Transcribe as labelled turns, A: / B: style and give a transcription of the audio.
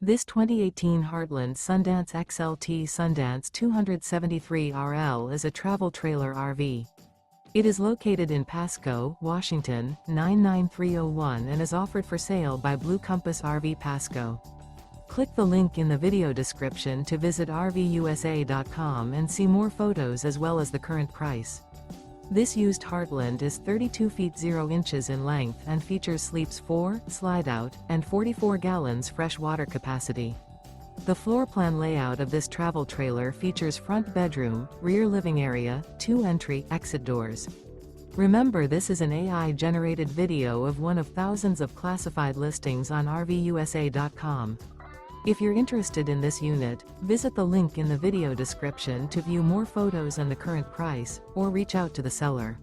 A: This 2018 Heartland Sundance XLT Sundance 273RL is a travel trailer RV. It is located in Pasco, Washington, 99301 and is offered for sale by Blue Compass RV Pasco. Click the link in the video description to visit RVUSA.com and see more photos as well as the current price. This used Heartland is 32 feet 0 inches in length and features sleeps 4, Slideout, and 44 gallons fresh water capacity. The floor plan layout of this travel trailer features front bedroom, rear living area, 2 entry/exit doors. Remember, this is an AI-generated video of one of thousands of classified listings on RVUSA.com. If you're interested in this unit, visit the link in the video description to view more photos and the current price, or reach out to the seller.